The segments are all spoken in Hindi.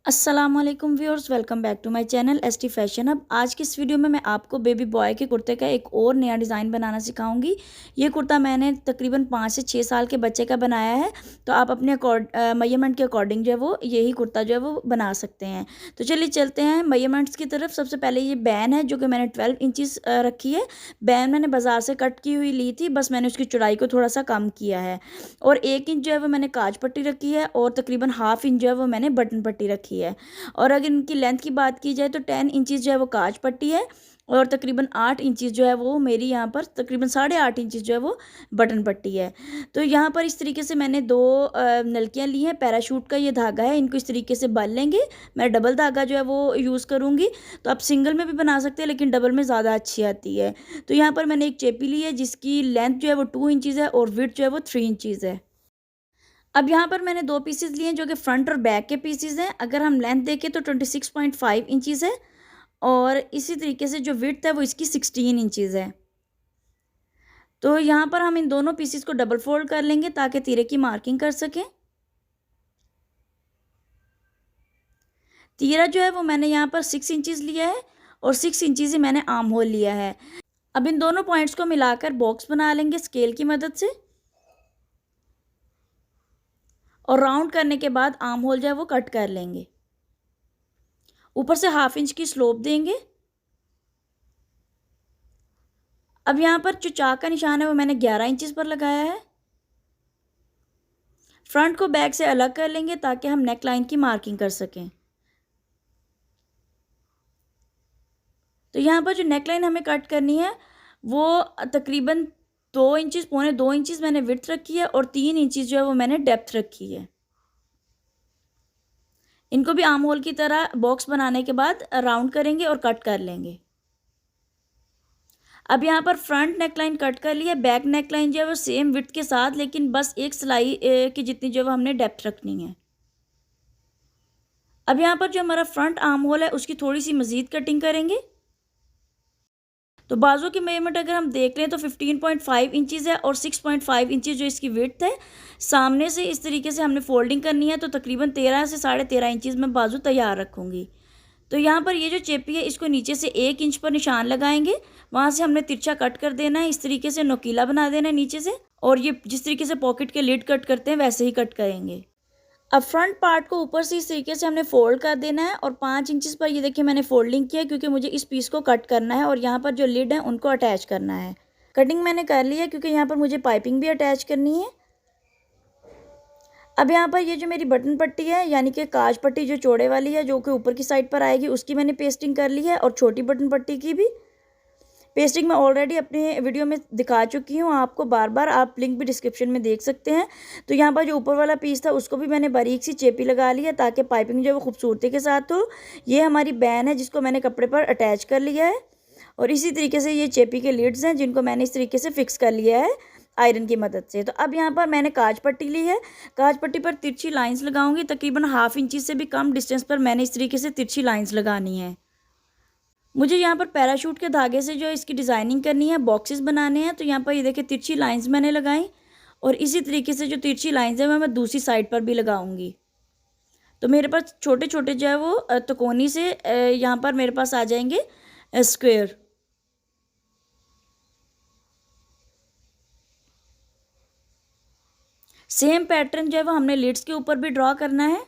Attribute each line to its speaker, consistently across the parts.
Speaker 1: अस्सलामुअलैकुम viewers, welcome back to my channel ST fashion hub. आज की इस वीडियो में मैं आपको बेबी बॉय के कुर्ते का एक और नया डिज़ाइन बनाना सिखाऊंगी। ये कुर्ता मैंने तकरीबन 5 से 6 साल के बच्चे का बनाया है, तो आप अपने मेजरमेंट के अकॉर्डिंग जो है वो यही कुर्ता जो है वो बना सकते हैं। तो चलिए चलते हैं मेजरमेंट्स की तरफ। सबसे पहले ये बैन है जो कि मैंने 12 इंचज़ रखी है। बैन मैंने बाज़ार से कट की हुई ली थी, बस मैंने उसकी चौड़ाई को थोड़ा सा कम किया है। और 1 इंच जो है वो मैंने काज पट्टी रखी है और तकरीबन हाफ इंच जो है वो मैंने बटन पट्टी रखी है। और अगर इनकी लेंथ की बात की जाए तो 10 इंचज़ जो है वो काज पट्टी है और तकरीबन 8 इंचज़ जो है वो मेरी यहाँ पर तकरीबन 8.5 इंचज़ जो है वो बटन पट्टी है। तो यहाँ पर इस तरीके से मैंने दो नलकियाँ ली हैं। पैराशूट का ये धागा है, इनको इस तरीके से बांध लेंगे। मैं डबल धागा जो है वो यूज़ करूँगी, तो आप सिंगल में भी बना सकते हैं लेकिन डबल में ज़्यादा अच्छी आती है। तो यहाँ पर मैंने एक चेपी ली है जिसकी लेंथ जो है वो 2 इंचज़ है और विड्थ जो है वो 3 इंचज़ है। अब यहाँ पर मैंने 2 पीसेस लिए हैं जो कि फ्रंट और बैक के पीसेस हैं। अगर हम लेंथ देखें तो 26.5 इंचज़ है और इसी तरीके से जो विड्थ है वो इसकी 16 इंचज़ है। तो यहाँ पर हम इन दोनों पीसेस को डबल फोल्ड कर लेंगे ताकि तीरे की मार्किंग कर सकें। तीरा जो है वो मैंने यहाँ पर 6 इंचज़ लिया है और 6 इंचज़ ही मैंने आर्म होल लिया है। अब इन दोनों पॉइंट्स को मिलाकर बॉक्स बना लेंगे स्केल की मदद से और राउंड करने के बाद आर्म होल जो है वो कट कर लेंगे। ऊपर से हाफ इंच की स्लोप देंगे। अब यहाँ पर जो चाक का निशान है वो मैंने 11 इंचज़ पर लगाया है। फ्रंट को बैक से अलग कर लेंगे ताकि हम नेक लाइन की मार्किंग कर सकें। तो यहाँ पर जो नेक लाइन हमें कट करनी है वो तकरीबन 2 इंचज़, पौने 2 इंचज़ मैंने विड्थ रखी है और 3 इंचज़ जो है वो मैंने डेप्थ रखी है। इनको भी आर्म होल की तरह बॉक्स बनाने के बाद राउंड करेंगे और कट कर लेंगे। अब यहाँ पर फ्रंट नेक लाइन कट कर ली है, बैक नेक लाइन जो है वो सेम विड्थ के साथ, लेकिन बस एक सिलाई की जितनी जो है हमने डेप्थ रखनी है। अब यहाँ पर जो हमारा फ्रंट आर्म होल है उसकी थोड़ी सी मज़ीद कटिंग करेंगे। तो बाजू की मेजरमेंट अगर हम देख लें तो 15.5 इंचज़ है और 6.5 इंचज़ जो इसकी विड्थ है। सामने से इस तरीके से हमने फोल्डिंग करनी है, तो तकरीबन 13 से 13.5 इंचज़ में बाजू तैयार रखूँगी। तो यहाँ पर ये जो चेपी है इसको नीचे से 1 इंच पर निशान लगाएंगे, वहाँ से हमने तिरछा कट कर देना है, इस तरीके से नोकीला बना देना है नीचे से। और ये जिस तरीके से पॉकेट के लिड कट करते हैं वैसे ही कट करेंगे। अब फ्रंट पार्ट को ऊपर से इस तरीके से हमने फोल्ड कर देना है और 5 इंचज़ पर ये देखिए मैंने फोल्डिंग किया क्योंकि मुझे इस पीस को कट करना है और यहाँ पर जो लिड है उनको अटैच करना है। कटिंग मैंने कर ली है क्योंकि यहाँ पर मुझे पाइपिंग भी अटैच करनी है। अब यहाँ पर ये जो मेरी बटन पट्टी है यानी कि काज पट्टी जो चौड़े वाली है जो कि ऊपर की साइड पर आएगी उसकी मैंने पेस्टिंग कर ली है और छोटी बटन पट्टी की भी पेस्टिंग मैं ऑलरेडी अपने वीडियो में दिखा चुकी हूँ आपको बार बार, आप लिंक भी डिस्क्रिप्शन में देख सकते हैं। तो यहाँ पर जो ऊपर वाला पीस था उसको भी मैंने बारीक सी चेपी लगा ली है ताकि पाइपिंग जो है वो खूबसूरती के साथ हो। ये हमारी बैन है जिसको मैंने कपड़े पर अटैच कर लिया है और इसी तरीके से ये चेपी के लीड्स हैं जिनको मैंने इस तरीके से फिक्स कर लिया है आयरन की मदद से। तो अब यहाँ पर मैंने काज पट्टी ली है, काज पट्टी पर तिरछी लाइंस लगाऊंगी। तकरीबन हाफ इंची से भी कम डिस्टेंस पर मैंने इस तरीके से तिरछी लाइंस लगानी है। मुझे यहाँ पर पैराशूट के धागे से जो इसकी डिज़ाइनिंग करनी है, बॉक्सेस बनाने हैं। तो यहाँ पर ये देखिए तिरछी लाइंस मैंने लगाई और इसी तरीके से जो तिरछी लाइंस है मैं दूसरी साइड पर भी लगाऊंगी। तो मेरे पास छोटे छोटे जो है वो त्रिकोणी से यहाँ पर मेरे पास आ जाएंगे स्क्वायर। सेम पैटर्न जो है वो हमने लिड्स के ऊपर भी ड्रॉ करना है।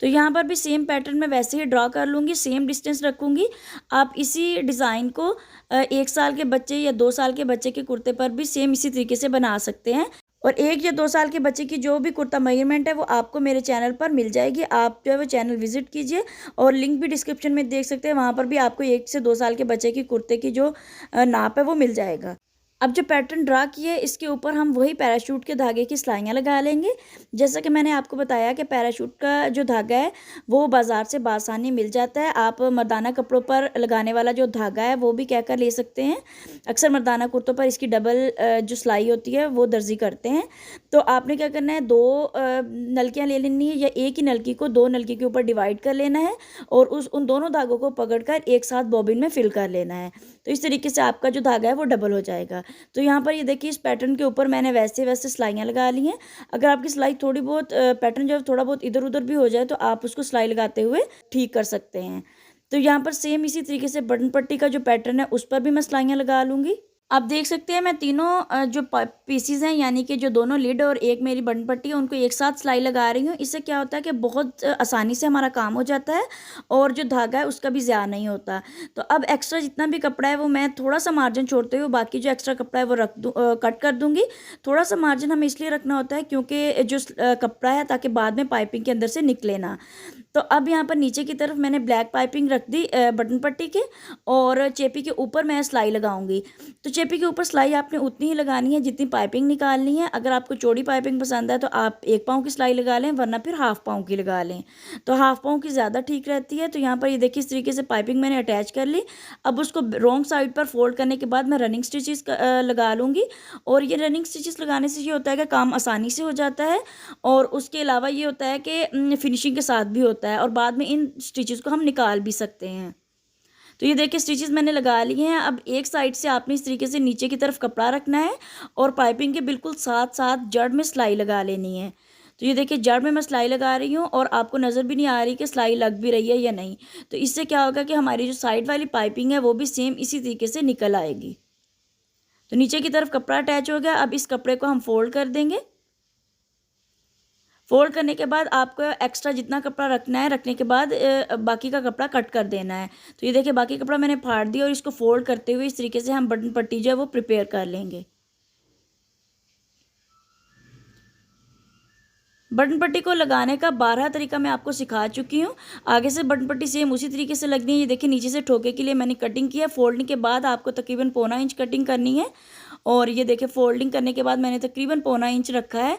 Speaker 1: तो यहाँ पर भी सेम पैटर्न में वैसे ही ड्रॉ कर लूँगी, सेम डिस्टेंस रखूँगी। आप इसी डिज़ाइन को 1 साल के बच्चे या 2 साल के बच्चे के कुर्ते पर भी सेम इसी तरीके से बना सकते हैं। और 1 या 2 साल के बच्चे की जो भी कुर्ता मेजरमेंट है वो आपको मेरे चैनल पर मिल जाएगी। आप जो है वो चैनल विजिट कीजिए और लिंक भी डिस्क्रिप्शन में देख सकते हैं, वहाँ पर भी आपको 1 से 2 साल के बच्चे की कुर्ते की जो नाप है वो मिल जाएगा। अब जो पैटर्न ड्रा किए इसके ऊपर हम वही पैराशूट के धागे की सिलाइयाँ लगा लेंगे। जैसा कि मैंने आपको बताया कि पैराशूट का जो धागा है वो बाज़ार से बासानी मिल जाता है। आप मर्दाना कपड़ों पर लगाने वाला जो धागा है वो भी कह कर ले सकते हैं। अक्सर मर्दाना कुर्तों पर इसकी डबल जो सिलाई होती है वो दर्जी करते हैं। तो आपने क्या करना है, 2 नलकियाँ ले लेनी है या एक ही नलकी को 2 नलकी के ऊपर डिवाइड कर लेना है और उन दोनों धागों को पकड़ कर एक साथ बॉबिन में फिल कर लेना है। तो इस तरीके से आपका जो धागा है वो डबल हो जाएगा। तो यहाँ पर ये देखिए इस पैटर्न के ऊपर मैंने वैसे सिलाइयाँ लगा ली हैं। अगर आपकी सिलाई थोड़ी बहुत पैटर्न जो है थोड़ा बहुत इधर उधर भी हो जाए तो आप उसको सिलाई लगाते हुए ठीक कर सकते हैं। तो यहाँ पर सेम इसी तरीके से बटन पट्टी का जो पैटर्न है उस पर भी मैं सिलाइयाँ लगा लूँगी। आप देख सकते हैं मैं तीनों जो पीसीज हैं यानी कि जो दोनों लिड और एक मेरी बटन पट्टी है उनको एक साथ सिलाई लगा रही हूँ। इससे क्या होता है कि बहुत आसानी से हमारा काम हो जाता है और जो धागा है उसका भी ज़्यादा नहीं होता। तो अब एक्स्ट्रा जितना भी कपड़ा है वो मैं थोड़ा सा मार्जिन छोड़ते हुए बाकी जो एक्स्ट्रा कपड़ा है वो कट कर दूँगी। थोड़ा सा मार्जिन हमें इसलिए रखना होता है क्योंकि जो कपड़ा है ताकि बाद में पाइपिंग के अंदर से निकले ना। तो अब यहाँ पर नीचे की तरफ मैंने ब्लैक पाइपिंग रख दी बटन पट्टी के, और चेपी के ऊपर मैं सिलाई लगाऊंगी। तो चेपी के ऊपर सिलाई आपने उतनी ही लगानी है जितनी पाइपिंग निकालनी है। अगर आपको चौड़ी पाइपिंग पसंद है तो आप 1 पाँव की सिलाई लगा लें, वरना फिर हाफ पाँव की लगा लें। तो हाफ पाँव की ज़्यादा ठीक रहती है। तो यहाँ पर ये देखिए इस तरीके से पाइपिंग मैंने अटैच कर ली। अब उसको रॉन्ग साइड पर फोल्ड करने के बाद मैं रनिंग स्टिचेस लगा लूँगी। और ये रनिंग स्टिचेस लगाने से ये होता है कि काम आसानी से हो जाता है, और उसके अलावा ये होता है कि फिनिशिंग के साथ भी होता है, और बाद में इन स्टिचेस को हम निकाल भी सकते हैं। तो ये देखिए स्टिचेस मैंने लगा लिए हैं। अब एक साइड से आपने इस तरीके से नीचे की तरफ कपड़ा रखना है और पाइपिंग के बिल्कुल साथ साथ जड़ में सिलाई लगा लेनी है। तो ये देखिए जड़ में मैं सिलाई लगा रही हूँ और आपको नज़र भी नहीं आ रही कि सिलाई लग भी रही है या नहीं। तो इससे क्या होगा कि हमारी जो साइड वाली पाइपिंग है वो भी सेम इसी तरीके से निकल आएगी। तो नीचे की तरफ कपड़ा अटैच हो गया। अब इस कपड़े को हम फोल्ड कर देंगे। फोल्ड करने के बाद आपको एक्स्ट्रा जितना कपड़ा रखना है, रखने के बाद बाकी का कपड़ा कट कर देना है। तो ये देखिए बाकी कपड़ा मैंने फाड़ दिया और इसको फोल्ड करते हुए इस तरीके से हम बटन पट्टी जो है वो प्रिपेयर कर लेंगे। बटन पट्टी को लगाने का 12 तरीका मैं आपको सिखा चुकी हूँ। आगे से बटन पट्टी सेम उसी तरीके से लगनी है। ये देखिए नीचे से ठोके के लिए मैंने कटिंग किया। फोल्डिंग के बाद आपको तकरीबन 1.25 इंच कटिंग करनी है, और ये देखिए फोल्डिंग करने के बाद मैंने तकरीबन 1.25 इंच रखा है।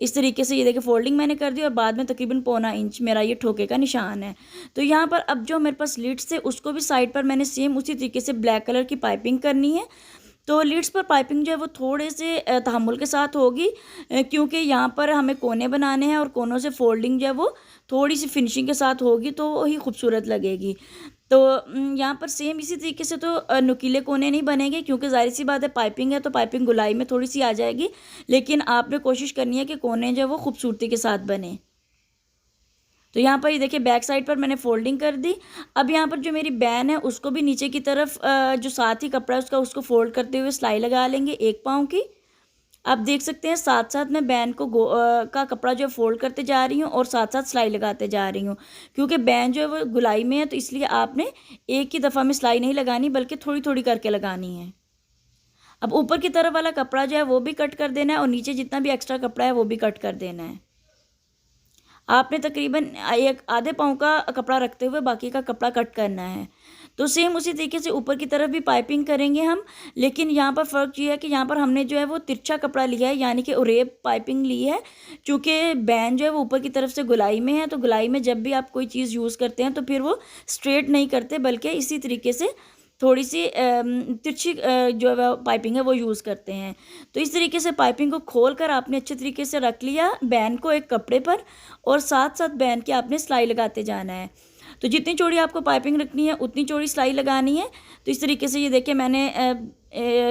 Speaker 1: इस तरीके से ये देखिए फोल्डिंग मैंने कर दी और बाद में तकरीबन 1.25 इंच मेरा ये ठोके का निशान है। तो यहाँ पर अब जो मेरे पास लिड्स थे उसको भी साइड पर मैंने सेम उसी तरीके से ब्लैक कलर की पाइपिंग करनी है। तो लिड्स पर पाइपिंग जो है वो थोड़े से तहम्मुल के साथ होगी, क्योंकि यहाँ पर हमें कोने बनाने हैं और कोनों से फोल्डिंग जो है वो थोड़ी सी फिनिशिंग के साथ होगी तो ही खूबसूरत लगेगी। तो यहाँ पर सेम इसी तरीके से तो नुकीले कोने नहीं बनेंगे, क्योंकि ज़ाहिर सी बात है पाइपिंग है तो पाइपिंग गुलाई में थोड़ी सी आ जाएगी, लेकिन आपने कोशिश करनी है कि कोने जो है वो खूबसूरती के साथ बने। तो यहाँ पर ये देखिए बैक साइड पर मैंने फोल्डिंग कर दी। अब यहाँ पर जो मेरी बैन है उसको भी नीचे की तरफ जो साथ ही कपड़ा है उसको फोल्ड करते हुए सिलाई लगा लेंगे 1 पाँव की। आप देख सकते हैं साथ साथ मैं बैन को का कपड़ा जो है फोल्ड करते जा रही हूँ और साथ साथ सिलाई लगाते जा रही हूँ, क्योंकि बैन जो है वो गुलाई में है तो इसलिए आपने एक ही दफ़ा में सिलाई नहीं लगानी बल्कि थोड़ी थोड़ी करके लगानी है। अब ऊपर की तरफ वाला कपड़ा जो है वो भी कट कर देना है और नीचे जितना भी एक्स्ट्रा कपड़ा है वो भी कट कर देना है। आपने तकरीबन एक आधे पाँव का कपड़ा रखते हुए बाकी का कपड़ा कट करना है। तो सेम उसी तरीके से ऊपर की तरफ भी पाइपिंग करेंगे हम, लेकिन यहाँ पर फ़र्क ये है कि यहाँ पर हमने जो है वो तिरछा कपड़ा लिया है, यानी कि उरेब पाइपिंग ली है। चूँकि बैन जो है वो ऊपर की तरफ से गुलाई में है, तो गुलाई में जब भी आप कोई चीज़ यूज़ करते हैं तो फिर वो स्ट्रेट नहीं करते बल्कि इसी तरीके से थोड़ी सी तिरछी जो है पाइपिंग है वो यूज़ करते हैं। तो इस तरीके से पाइपिंग को खोल कर आपने अच्छे तरीके से रख लिया बैन को एक कपड़े पर, और साथ साथ बैन के आपने सिलाई लगाते जाना है। तो जितनी चौड़ी आपको पाइपिंग रखनी है उतनी चौड़ी सिलाई लगानी है। तो इस तरीके से ये देखिए मैंने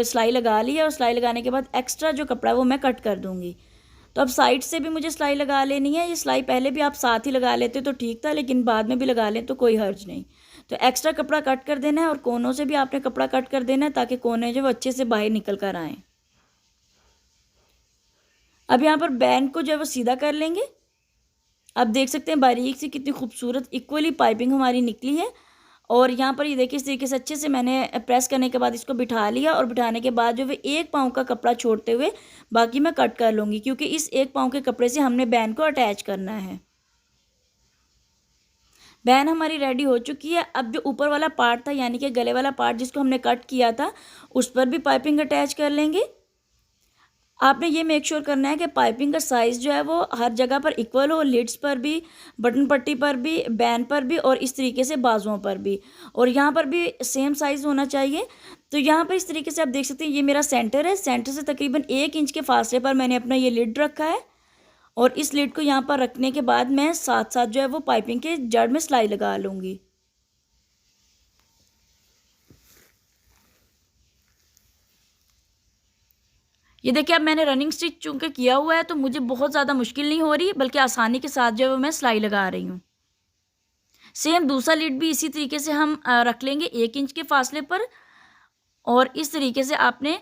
Speaker 1: सिलाई लगा ली है, और सिलाई लगाने के बाद एक्स्ट्रा जो कपड़ा है वो मैं कट कर दूँगी। तो अब साइड से भी मुझे सिलाई लगा लेनी है। ये सिलाई पहले भी आप साथ ही लगा लेते तो ठीक था, लेकिन बाद में भी लगा लें तो कोई हर्ज नहीं। तो एक्स्ट्रा कपड़ा कट कर देना है और कोनों से भी आपने कपड़ा कट कर देना है ताकि कोने जो वो अच्छे से बाहर निकल कर आएँ। अब यहाँ पर बैन को जो है वो सीधा कर लेंगे। आप देख सकते हैं बारीक सी कितनी खूबसूरत इक्वली पाइपिंग हमारी निकली है। और यहाँ पर ये देखिए इस तरीके से अच्छे से मैंने प्रेस करने के बाद इसको बिठा लिया, और बिठाने के बाद जो है 1 पाँव का कपड़ा छोड़ते हुए बाकी मैं कट कर लूँगी, क्योंकि इस 1 पाँव के कपड़े से हमने बैन को अटैच करना है। बैन हमारी रेडी हो चुकी है। अब जो ऊपर वाला पार्ट था यानी कि गले वाला पार्ट जिसको हमने कट किया था उस पर भी पाइपिंग अटैच कर लेंगे। आपने ये मेक श्योर करना है कि पाइपिंग का साइज़ जो है वो हर जगह पर इक्वल हो, लिड्स पर भी, बटन पट्टी पर भी, बैन पर भी, और इस तरीके से बाजुओं पर भी, और यहाँ पर भी सेम साइज़ होना चाहिए। तो यहाँ पर इस तरीके से आप देख सकते हैं ये मेरा सेंटर है। सेंटर से तकरीबन 1 इंच के फासले पर मैंने अपना ये लिड रखा है, और इस लिड को यहाँ पर रखने के बाद मैं साथ साथ जो है वो पाइपिंग के जड़ में सिलाई लगा लूँगी। ये देखिए अब मैंने रनिंग स्टिच चूँकि किया हुआ है तो मुझे बहुत ज़्यादा मुश्किल नहीं हो रही, बल्कि आसानी के साथ जो है वो मैं सिलाई लगा रही हूँ। सेम दूसरा लीड भी इसी तरीके से हम रख लेंगे 1 इंच के फासले पर, और इस तरीके से आपने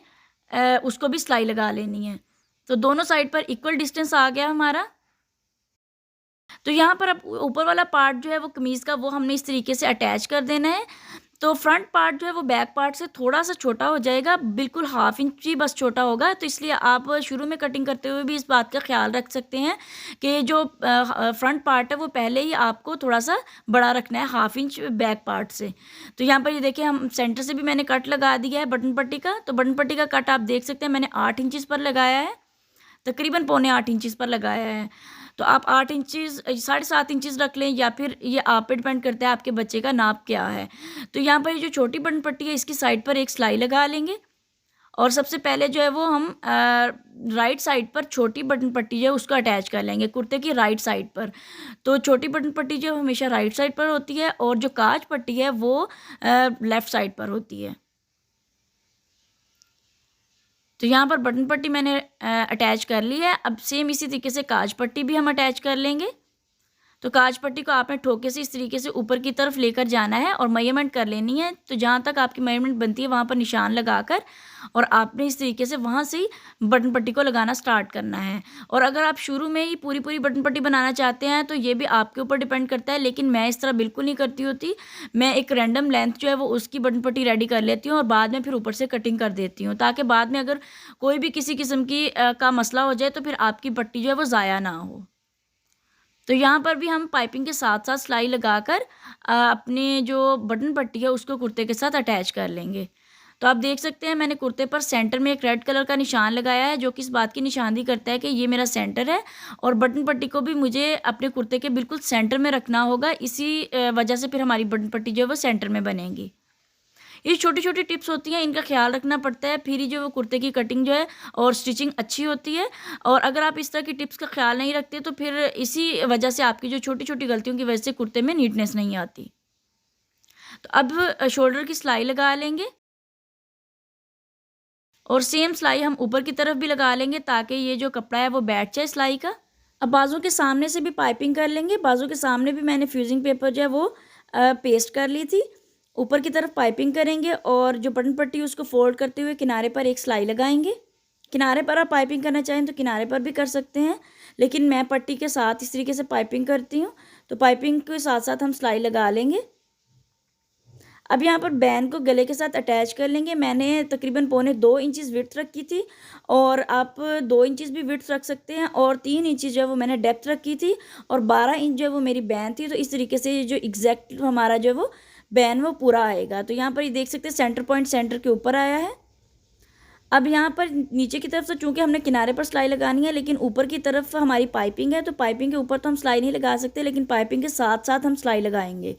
Speaker 1: उसको भी सिलाई लगा लेनी है। तो दोनों साइड पर इक्वल डिस्टेंस आ गया हमारा। तो यहाँ पर अब ऊपर वाला पार्ट जो है वो कमीज़ का, वो हमने इस तरीके से अटैच कर देना है। तो फ्रंट पार्ट जो है वो बैक पार्ट से थोड़ा-सा छोटा हो जाएगा, बिल्कुल हाफ इंच ही बस छोटा होगा। तो इसलिए आप शुरू में कटिंग करते हुए भी इस बात का ख़्याल रख सकते हैं कि जो फ्रंट पार्ट है वो पहले ही आपको थोड़ा-सा बड़ा रखना है, हाफ इंच बैक पार्ट से। तो यहाँ पर ये देखिए हम सेंटर से भी मैंने कट लगा दिया है बटन पट्टी का। तो बटन पट्टी का कट आप देख सकते हैं मैंने 8 इंचेस पर लगाया है, तकरीबन पौने 8 इंचेस पर लगाया है। तो आप 8 इंचेस 7.5 इंचेस रख लें, या फिर ये आप पे डिपेंड करता है आपके बच्चे का नाप क्या है। तो यहाँ पर ये जो छोटी बटन पट्टी है इसकी साइड पर एक सिलाई लगा लेंगे, और सबसे पहले जो है वो हम राइट साइड पर छोटी बटन पट्टी जो है उसको अटैच कर लेंगे कुर्ते की राइट साइड पर। तो छोटी बटन पट्टी जो हमेशा राइट साइड पर होती है, और जो काज पट्टी है वो लेफ़्ट साइड पर होती है। तो यहाँ पर बटन पट्टी मैंने अटैच कर ली है। अब सेम इसी तरीके से काज पट्टी भी हम अटैच कर लेंगे। तो काज पट्टी को आपने ठोके से इस तरीके से ऊपर की तरफ लेकर जाना है और मेजरमेंट कर लेनी है। तो जहाँ तक आपकी मेजरमेंट बनती है वहाँ पर निशान लगाकर, और आपने इस तरीके से वहाँ से ही बटन पट्टी को लगाना स्टार्ट करना है। और अगर आप शुरू में ही पूरी पूरी बटन पट्टी बनाना चाहते हैं तो ये भी आपके ऊपर डिपेंड करता है, लेकिन मैं इस तरह बिल्कुल नहीं करती होती। मैं एक रैंडम लेंथ जो है वो उसकी बटन पट्टी रेडी कर लेती हूँ, और बाद में फिर ऊपर से कटिंग कर देती हूँ, ताकि बाद में अगर कोई भी किसी किस्म की का मसला हो जाए तो फिर आपकी पट्टी जो है वो ज़ाया ना हो। तो यहाँ पर भी हम पाइपिंग के साथ-साथ सिलाई लगाकर अपने जो बटन पट्टी है उसको कुर्ते के साथ अटैच कर लेंगे। तो आप देख सकते हैं मैंने कुर्ते पर सेंटर में एक रेड कलर का निशान लगाया है, जो कि इस बात की निशानी करता है कि ये मेरा सेंटर है, और बटन पट्टी को भी मुझे अपने कुर्ते के बिल्कुल सेंटर में रखना होगा। इसी वजह से फिर हमारी बटन पट्टी जो है वो सेंटर में बनेगी। ये छोटी-छोटी टिप्स होती हैं, इनका ख़्याल रखना पड़ता है, फिर ही जो वो कुर्ते की कटिंग जो है और स्टिचिंग अच्छी होती है। और अगर आप इस तरह की टिप्स का ख़्याल नहीं रखते तो फिर इसी वजह से आपकी जो छोटी-छोटी गलतियों की वजह से कुर्ते में नीटनेस नहीं आती। तो अब शोल्डर की सिलाई लगा लेंगे, और सेम सिलाई हम ऊपर की तरफ भी लगा लेंगे ताकि ये जो कपड़ा है वो बैठ जाए सिलाई का। अब बाजू के सामने से भी पाइपिंग कर लेंगे। बाजू के सामने भी मैंने फ्यूजिंग पेपर जो है वो पेस्ट कर ली थी। ऊपर की तरफ पाइपिंग करेंगे, और जो बटन पट्टी है उसको फोल्ड करते हुए किनारे पर एक सिलाई लगाएंगे। किनारे पर आप पाइपिंग करना चाहें तो किनारे पर भी कर सकते हैं, लेकिन मैं पट्टी के साथ इस तरीके से पाइपिंग करती हूँ। तो पाइपिंग के साथ साथ हम सिलाई लगा लेंगे। अब यहाँ पर बैन को गले के साथ अटैच कर लेंगे। मैंने तकरीबन पौने 2 इंचेस विड्थ रखी थी, और आप 2 इंचेस भी विड्थ रख सकते हैं, और 3 इंचेस जो है वो मैंने डेप्थ रखी थी, और 12 इंच जो है वो मेरी बैन थी। तो इस तरीके से ये जो एग्जैक्ट हमारा जो है वो बैन वो पूरा आएगा। तो यहाँ पर ये देख सकते हैं सेंटर पॉइंट सेंटर के ऊपर आया है। अब यहाँ पर नीचे की तरफ से चूँकि हमने किनारे पर सिलाई लगानी है, लेकिन ऊपर की तरफ हमारी पाइपिंग है, तो पाइपिंग के ऊपर तो हम सिलाई नहीं लगा सकते, लेकिन पाइपिंग के साथ साथ हम सिलाई लगाएंगे।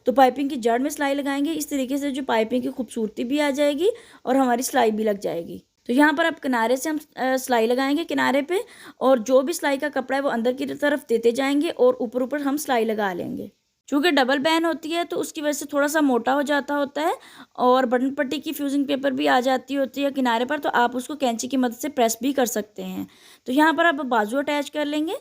Speaker 1: तो पाइपिंग की जड़ में सिलाई लगाएंगे। इस तरीके से जो पाइपिंग की खूबसूरती भी आ जाएगी और हमारी सिलाई भी लग जाएगी। तो यहाँ पर अब किनारे से हम सिलाई लगाएंगे किनारे पे, और जो भी सिलाई का कपड़ा है वो अंदर की तरफ देते जाएंगे, और ऊपर ऊपर हम सिलाई लगा लेंगे। चूँकि डबल बैन होती है तो उसकी वजह से थोड़ा-सा मोटा हो जाता होता है, और बटन पट्टी की फ्यूजिंग पेपर भी आ जाती होती है किनारे पर, तो आप उसको कैंची की मदद से प्रेस भी कर सकते हैं। तो यहाँ पर आप बाजू अटैच कर लेंगे।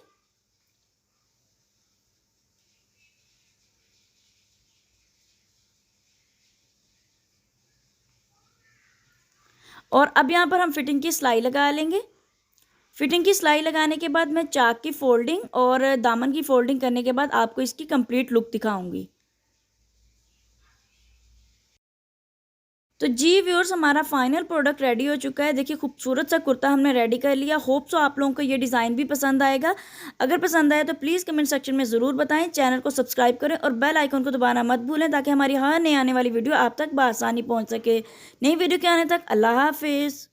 Speaker 1: और अब यहाँ पर हम फिटिंग की सिलाई लगा लेंगे। फिटिंग की सिलाई लगाने के बाद मैं चाक की फोल्डिंग और दामन की फोल्डिंग करने के बाद आपको इसकी कंप्लीट लुक दिखाऊंगी। तो जी व्यूअर्स, हमारा फाइनल प्रोडक्ट रेडी हो चुका है। देखिए खूबसूरत सा कुर्ता हमने रेडी कर लिया। होप सो आप लोगों को ये डिज़ाइन भी पसंद आएगा। अगर पसंद आए तो प्लीज़ कमेंट सेक्शन में ज़रूर बताएं। चैनल को सब्सक्राइब करें और बेल आइकन को दबाना मत भूलें, ताकि हमारी हर नई आने वाली वीडियो आप तक बआसानी पहुंच सके। नई वीडियो के आने तक अल्लाह हाफिज़।